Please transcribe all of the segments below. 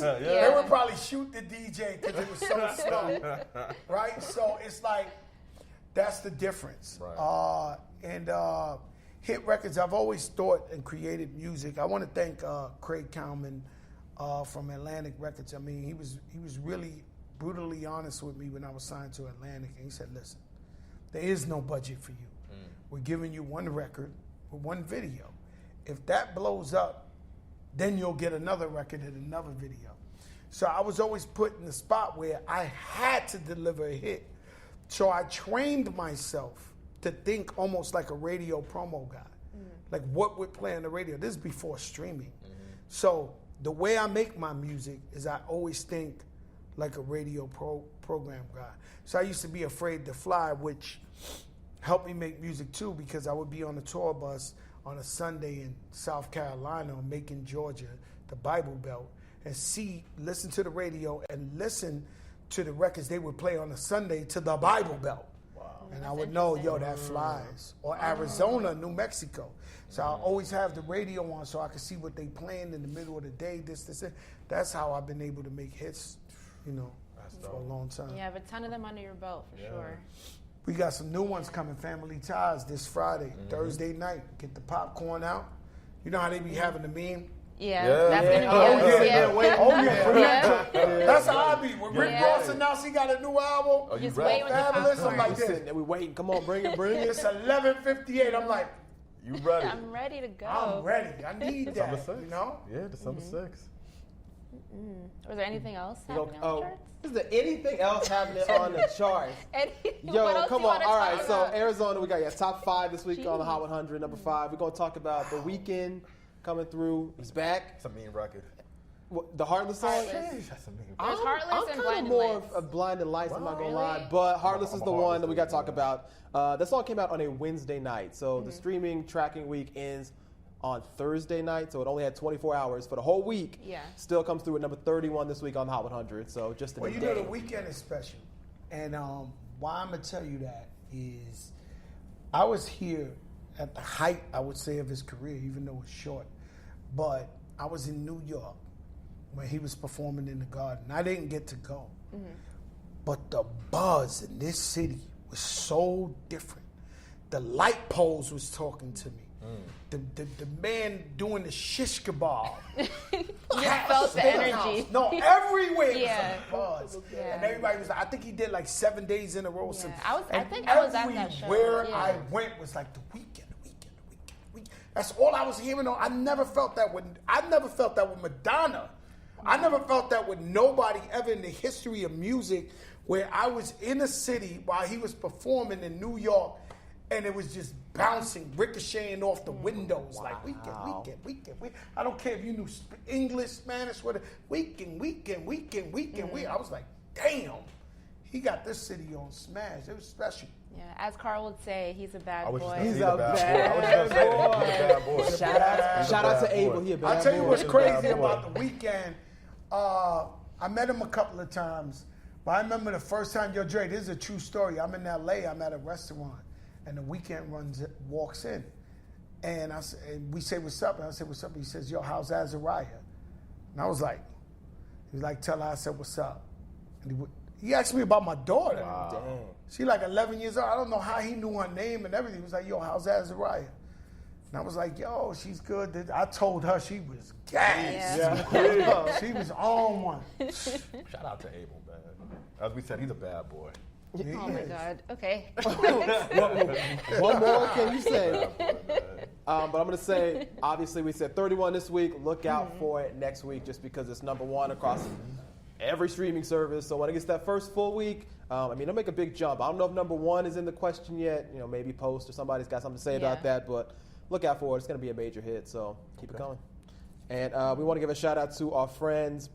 Yes. Yeah. They would probably shoot the DJ because it was so slow. Right? So it's like, that's the difference. Right. Hit Records, I've always thought and created music. I want to thank Craig Cowman from Atlantic Records. I mean, he was really brutally honest with me when I was signed to Atlantic, and he said, listen, there is no budget for you. We're giving you one record with one video. If that blows up, then you'll get another record and another video. So I was always put in the spot where I had to deliver a hit. So I trained myself to think almost like a radio promo guy. Like what would play on the radio. This is before streaming. So the way I make my music is I always think like a radio program guy. So I used to be afraid to fly, which helped me make music too, because I would be on a tour bus on a Sunday in South Carolina or Macon, Georgia, the Bible Belt, and listen to the radio and listen to the records they would play on a Sunday to the Bible Belt. Wow. And I would know, yo, that flies. Or Arizona, New Mexico. So I always have the radio on so I can see what they playing in the middle of the day, this. That's how I've been able to make hits, for a long time. You have a ton of them under your belt, for sure. We got some new ones coming, Family Ties, this Friday, Thursday night. Get the popcorn out. You know how they be having the meme? Yeah. That's going to be That's how I be. When Rick Ross announced he got a new album, just wait with the Fabulous, popcorn. I'm like this. We waiting. Come on, bring it. It's 11:58. I'm like, You ready? I'm ready to go. I'm ready. I need that, December 6th. Yeah, December 6th. Was there anything else happening on the charts? Is there anything else happening on the charts? What Yo, else come do you on. wanna All talk right, so about? Arizona, we got your top 5 this week on the Hot 100, number 5. We're going to talk about The Weeknd coming through. He's back. It's a mean record. The Heartless song? Heartless. That's a mean record. There's Heartless I'm and kind of Blinding more Lights. of Blinding Lights, I'm not going to Really? lie. But Heartless I'm is a the one Heartless that we got to talk dude, about. That song came out on a Wednesday night. So the streaming tracking week ends on Thursday night. So it only had 24 hours for the whole week. Yeah. Still comes through at number 31 this week on the Hot 100. So just well, you know, the weekend is special. And why I'm going to tell you that is I was here at the height, I would say, of his career, even though it's short. But I was in New York when he was performing in the Garden. I didn't get to go. But the buzz in this city was so different. The light poles was talking to me. The man doing the shish kebab. You felt the energy. No, everywhere Yeah. was a buzz. Yeah. And everybody was, I think he did like 7 days in a row. Yeah. And I think I was at that show. everywhere Yeah. I went was like the weekend. That's all I was hearing. I never felt that with Madonna. I never felt that with nobody ever in the history of music, where I was in a city while he was performing in New York, and it was just bouncing, ricocheting off the windows. Like weekend. I don't care if you knew English, Spanish, whatever. Weekend. I was like, damn, he got this city on smash. It was special. Yeah, as Carl would say, he's a bad boy. He's a bad boy. Shout out to Abel. He a bad boy. I'll tell you what's crazy about the weekend. I met him a couple of times, but I remember the first time, yo, Dre, this is a true story. I'm in LA, I'm at a restaurant, and the weekend walks in. And we say, what's up? And I said, what's up? And he says, yo, how's Azariah? And I was like, he was like, tell her I said, what's up? And he asked me about my daughter. Wow. Dang. She like 11 years old. I don't know how he knew her name and everything. He was like, yo, how's Azariah? And I was like, yo, she's good. I told her she was gas. Yeah. She was on one. Shout out to Abel, man. As we said, he's a bad boy. Oh my God. Okay. What more can you say? But I'm going to say, obviously, we said 31 this week. Look out for it next week just because it's number 1 across every streaming service. So when it gets that first full week, they'll make a big jump. I don't know if number 1 is in the question yet. Maybe Post or somebody's got something to say about that. But look out for it. It's going to be a major hit. So keep it going. And we want to give a shout out to our friends,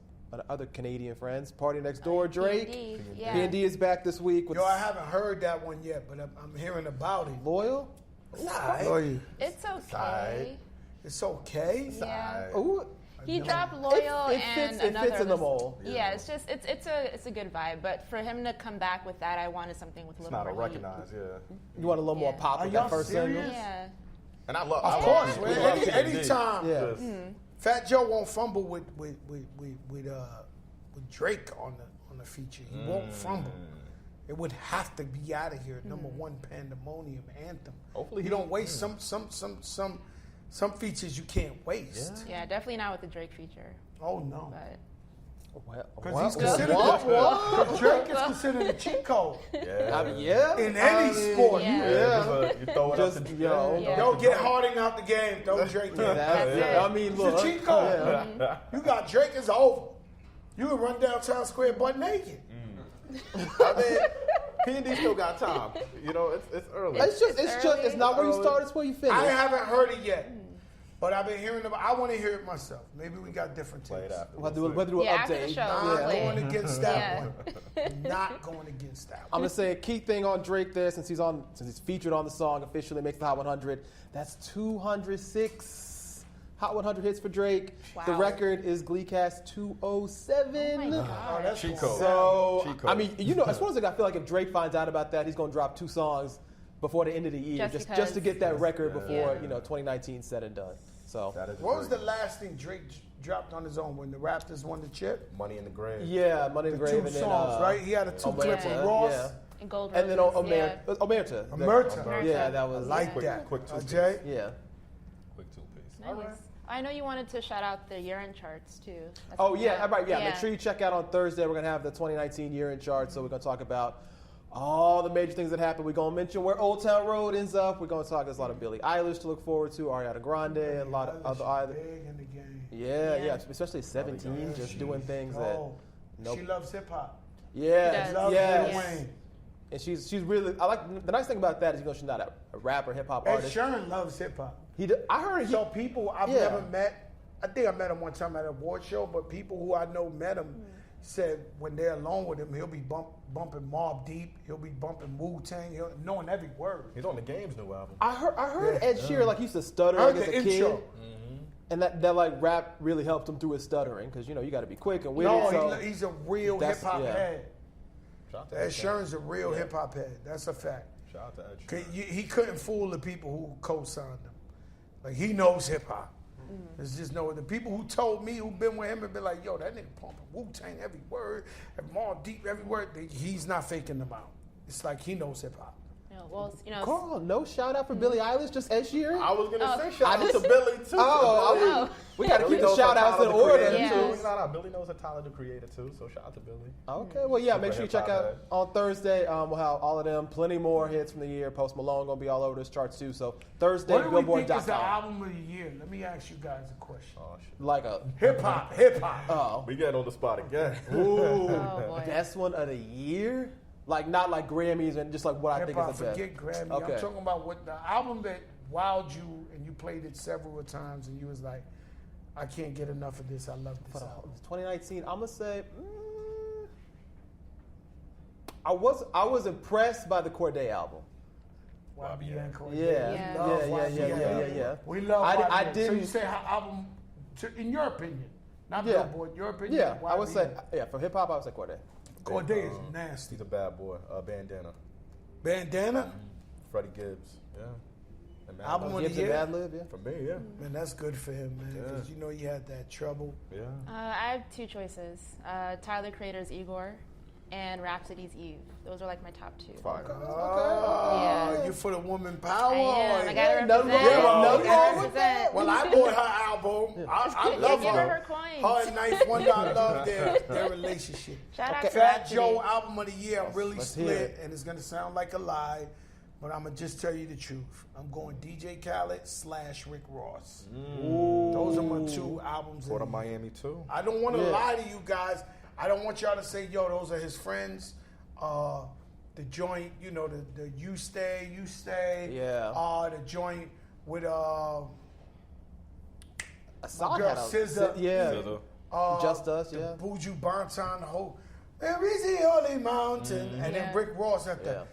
other Canadian friends, Party Next Door, Drake. P&D is back this week. Yo, I haven't heard that one yet, but I'm hearing about it. Loyal? Loyal. It's okay. It's okay. Yeah. Ooh. He dropped Loyal it and fits another. in the mold. Yeah, it's just it's a good vibe. But for him to come back with that, I wanted something with a little It's not more a heat. recognized, You want a little more pop with that first single? Yeah. And I love, of course, anytime. Fat Joe won't fumble with Drake on the feature. He won't fumble. It would have to be out of here. Number one pandemonium anthem. Hopefully you don't waste some features you can't waste. Yeah, definitely not with the Drake feature. Oh no. But Because Drake is considered a cheat code. Yeah. In any sport. Yeah. You throw it up to Yo, get Harding out the game. Throw Drake in. That's it. I mean, look. It's a cheat code. You got Drake, it's over. You can run down Town Square butt naked. I mean, P&D still got time. You know, it's early. It's not where you start, it's where you finish. I haven't heard it yet. But I've been hearing about. I want to hear it myself. Maybe we got different takes. We'll do an after update. the show, Not we'll play going it. against that one. Not going against that I'm one. gonna say a key thing on Drake there, since he's featured on the song, officially makes the Hot 100. That's 206 Hot 100 hits for Drake. Wow. The record is Gleecast 207. Oh my God. Oh, that's Cheat cool. code. So Cheat code. I mean, you know, as far as I feel like if Drake finds out about that, he's gonna drop 2 songs before the end of the year, just to get that record before 2019 said and done. So That is What was the last thing Drake dropped on his own when the Raptors won the chip? Money in the Grave? yeah, Money in the Grave Two and then songs, right? He had a 2 clip Omerta, with Ross. yeah. And Gold And then Roses, Omerta. Omerta. Yeah, that was I like Quick- that. quick two-piece. Jay? yeah. Quick two-piece. Nice. I know you wanted to shout out the year-end charts too. That's Oh coming yeah, up. right. Yeah, make sure you check out on Thursday. We're gonna have the 2019 year-end chart. So we're gonna talk about all the major things that happened. We're gonna mention where Old Town Road ends up. We're gonna talk. There's a lot of Billie Eilish to look forward to, Ariana Grande, and a lot of other either. Big in the game. Yeah, especially 17, just doing things that. Nope. She loves hip hop. Yeah, She Loves yeah. Lil Wayne. And she's really. I like the nice thing about that is she's not a rapper, hip hop Ed artist. Sheeran loves hip hop. I heard he. So people I've Yeah. never met, I think I met him one time at an award show, but people who I know met him said when they're alone with him, he'll be bumping Mobb Deep, he'll be bumping Wu-Tang, he'll knowing every word. He's on the Game's new album. I heard Ed Sheeran like he used to stutter I heard like as the a kid. intro. And that like rap really helped him through his stuttering because you got to be quick and witty. No, so he's a real hip that's- hop yeah. head. Shout out to Ed Ed Sheeran's a real hip hop head. That's a fact. Shout out to Ed 'Cause Sheeran. He couldn't fool the people who co-signed him. Like he knows hip hop. There's just no the people who told me who've been with him and been like, yo, that nigga pumping Wu-Tang every word, and Mobb Deep every word. He's not faking them out. It's like he knows hip hop. Well, Carl, no shout out for Billie Eilish, just Ed Sheeran. I was gonna say shout out just- to Billy too. We got to keep Billy the knows shout her outs in Tyler, the order. creator, Yeah. too. Nah, Billy knows a Tyler the Creator too, so shout out to Billy. Okay, well, yeah, make Super sure you check hip-hop out head. on Thursday. We'll have all of them, plenty more hits from the year. Post Malone gonna be all over this charts too. So Thursday, What do we think is the Billboard.com. album of the year? Let me ask you guys a question. Oh shit. Like a Hip hop. oh, We getting on the spot again. ooh, Oh, boy. best one of the year. Like not like Grammys and just like what I Hip think hop, is the best. forget Grammy. Okay. I'm talking about what the album that wowed you and you played it several times and you was like, I can't get enough of this. I love For this the album. 2019, I'm gonna say I was impressed by the Corday album. YBN Corday. Yeah, We love YBN. yeah. We love I YBN. So didn't- you say how album, in your opinion, not Yeah. Billboard, your opinion? Yeah, I would say YBN. for hip hop I would say Corday. Corday is nasty. He's a bad boy. Bandana. Bandana, Freddie Gibbs. Yeah. And Mad Album Lib. of the Gibbs and year? Bad Lib, yeah. For me, yeah. man, that's good for him, man. Because you know you had that trouble. Yeah. I have 2 choices: Tyler Creator's Igor and Rhapsody's Eve. Those are like my top 2. Fire. Oh, Yeah. you for the woman power. I am. I gotta nothing represent. wrong- nothing wrong with Represent. Well, I bought her album. I love Give her. her coins. Her and Ninth Wonder, I love their relationship. Shout out to Fat Rhapsody. Joe album of the year, I'm really let's hear split, it. and it's gonna sound like a lie, but I'm gonna just tell you the truth. I'm going DJ Khaled / Rick Ross. Those are my 2 albums. Go to of the year. Miami too. I don't want to Yeah. lie to you guys. I don't want y'all to say, yo, those are his friends. The joint, you know, the You Stay. Yeah. The joint with Assad girl had a- SZA. yeah. Just Us, the yeah. Buju Banton, the whole there is the holy mountain, and then Yeah. Rick Ross at the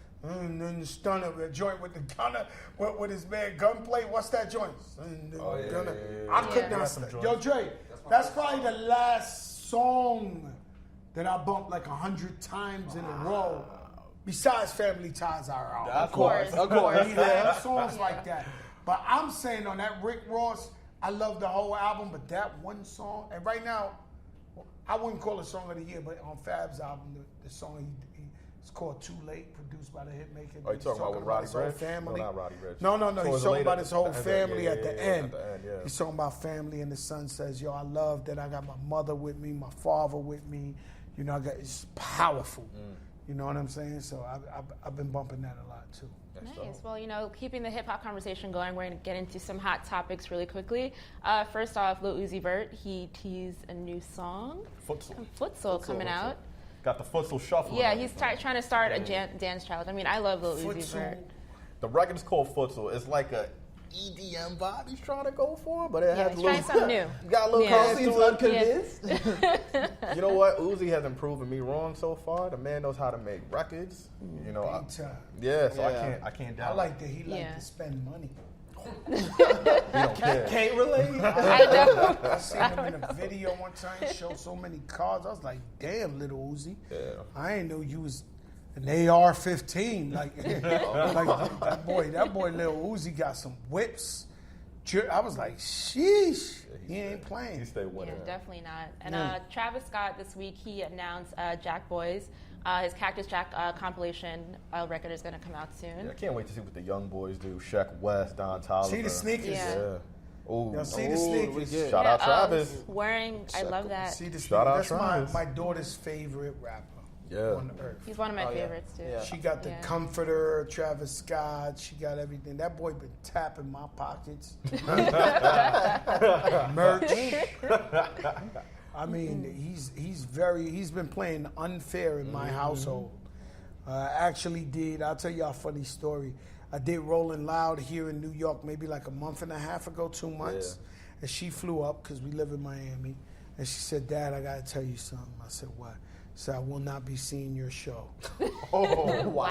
stunner, the joint with the gunner, with his man Gunplay. What's that joint? Gunner. I could Yeah. not That's some stand. joints. Yo, Dre, that's probably the last song that I bumped like 100 times in a row. Besides Family Ties are out. Of course. We have songs like that. But I'm saying on that Rick Ross, I love the whole album, but that one song, and right now, I wouldn't call it Song of the Year, but on Fab's album, the song it's called Too Late, produced by the hitmaker. Are you talking about with Roddy his whole Ricch? family? No, not Roddy Ricch. No. He's talking about his whole at the end, family yeah, at the yeah, end. At the end, yeah. He's talking about family, and the son says, "Yo, I love that I got my mother with me, my father with me. You know, it's powerful. You know what I'm saying? So I've been bumping that a lot too." Nice. Well, you know, keeping the hip hop conversation going, we're going to get into some hot topics really quickly. First off, Lil Uzi Vert, he teased a new song, Futsal coming out. Got the Futsal shuffle. Yeah, he's trying to start a dance challenge. I mean, I love Lil Uzi Vert. The record is called Futsal. It's like a EDM vibe he's trying to go for, but it has he's trying something new. Got a little Yeah. seems unconvinced. You know what? Uzi hasn't proven me wrong so far. The man knows how to make records. You know, Big time. I can't doubt. I like that he liked to spend money. He don't care. Can't relate. I seen him in a video one time. He showed so many cars. I was like, "Damn, little Uzi." Yeah. I ain't know you was an AR-15. Like, like that boy, little Uzi got some whips. I was like, "Sheesh, he ain't playing." He stay winning. Yeah, definitely not. And Travis Scott this week, he announced Jack Boys. His Cactus Jack compilation record is going to come out soon. Yeah, I can't wait to see what the young boys do. Sheck West, Don Toliver. See the sneakers. Yeah. Ooh. Y'all see the sneakers. Shout out Travis. I love that. See the Shout out sneakers. Travis. That's my daughter's favorite rapper on the earth. He's one of my favorites too. Yeah. She got the Comforter, Travis Scott. She got everything. That boy been tapping my pockets. Merch. I mean, he's been playing unfair in my household. I'll tell you a funny story. I did Rolling Loud here in New York maybe like a month and a half ago, 2 months. Yeah. And she flew up because we live in Miami. And she said, "Dad, I got to tell you something." I said, "What?" She said, "I will not be seeing your show." Oh, wow.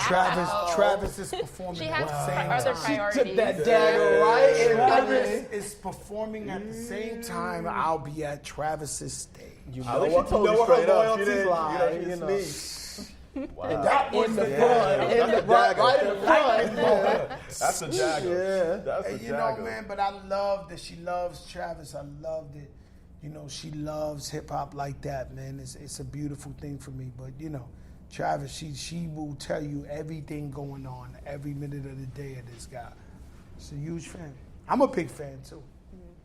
Travis is performing She at has the same other time. priorities. Took that dagger right in Travis is performing at the same time I'll be at Travis's stage. You I know think what? she told You you know where straight her up. She loyalties didn't, lie. you know, You she know. Wow. That was In the yeah. front, in the right in the front. That's a Jagger. Yeah. That's a And you Jagger. know, man, but I love that she loves Travis. I love that, you know, she loves hip hop like that, man. It's a beautiful thing for me. But you know, Travis, she will tell you everything going on every minute of the day of this guy. She's a huge fan. I'm a big fan too.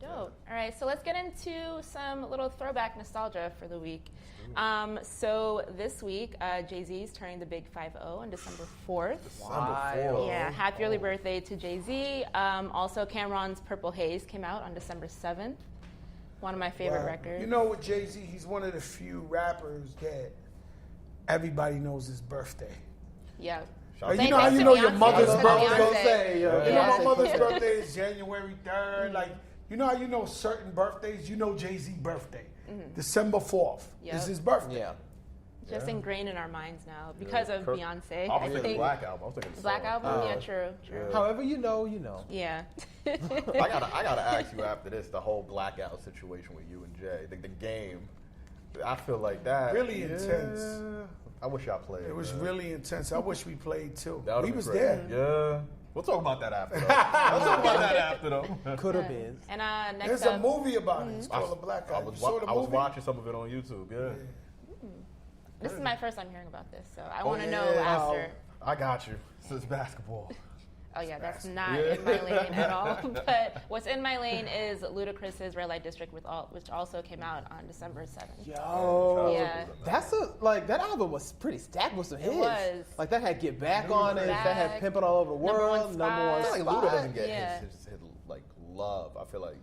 Dope. All right, so let's get into some little throwback nostalgia for the week. So this week, Jay-Z is turning the big 5-0 on December 4th. Yeah, happy early birthday to Jay-Z. Also, Cameron's Purple Haze came out on December 7th. One of my favorite records. You know, with Jay-Z, he's one of the few rappers that everybody knows his birthday. Yeah. You know how you know your mother's Thanks to birthday? Beyonce. You know my mother's birthday is January 3rd. Like, you know how you know certain birthdays? You know Jay-Z's birthday. December 4th is his birthday. Yeah. Just ingrained in our minds now because of Beyonce. I was thinking Black Album. I was thinking Black Album? Yeah, true. However you know, you know. Yeah. I gotta ask you after this, the whole blackout situation with you and Jay, the game. I feel like that Really intense. I wish y'all played. It was really intense. I wish we played too. That would've We been was great. there. Yeah. We'll talk about that after. We'll talk about that after though. Could have been. And next There's up, a movie about it. It's called The I Blackout. was, You saw the I was movie? watching some of it on YouTube. Yeah. this is my first time hearing about this, so I want to know yeah. after. I got you. This is basketball. Oh yeah, that's not in my lane at all. But what's in my lane is Ludacris's Red Light District, which also came out on December 7th. Yo. Yeah. That's that album was pretty stacked with some hits. was. Like that had Get Back on it. That had Pimpin' All Over the Number One World. Spot. I Number feel like One Luda Spot. doesn't get Yeah. his like love. I feel like.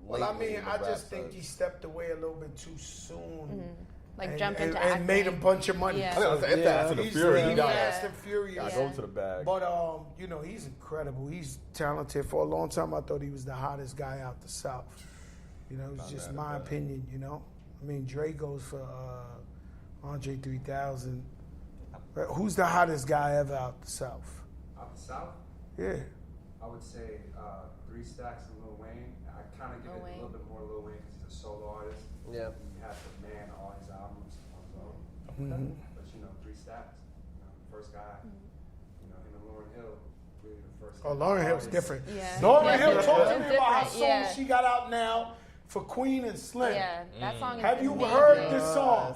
Well, I lately mean, in the I rap just think side. he stepped away a little bit too soon. Like and, jump into and acting. made a bunch of money. Yeah. I was gonna say, Fast and the He's Fury. You got Fast and Furious. to go to the bag. But you know, he's incredible. He's talented. For a long time, I thought he was the hottest guy out the South. You know, it's just my opinion. You know, I mean, Dre goes for Andre 3000. Who's the hottest guy ever out the South? Out the South, Yeah. I would say 3 Stacks and Lil Wayne. I kind of give Lil it Wayne. a little bit more Lil Wayne because he's a solo artist. Yeah. He has to man all his albums on his own. But you know, 3 Stacks, you know, first guy. You know, him and Lauryn Hill really the first. Oh, Lauryn Hill's different. Yeah. Lauryn Yeah. Hill, talk to It's me about her different, song yeah. she got out now for Queen and Slim. Yeah, that song is Have you amazing. heard this song?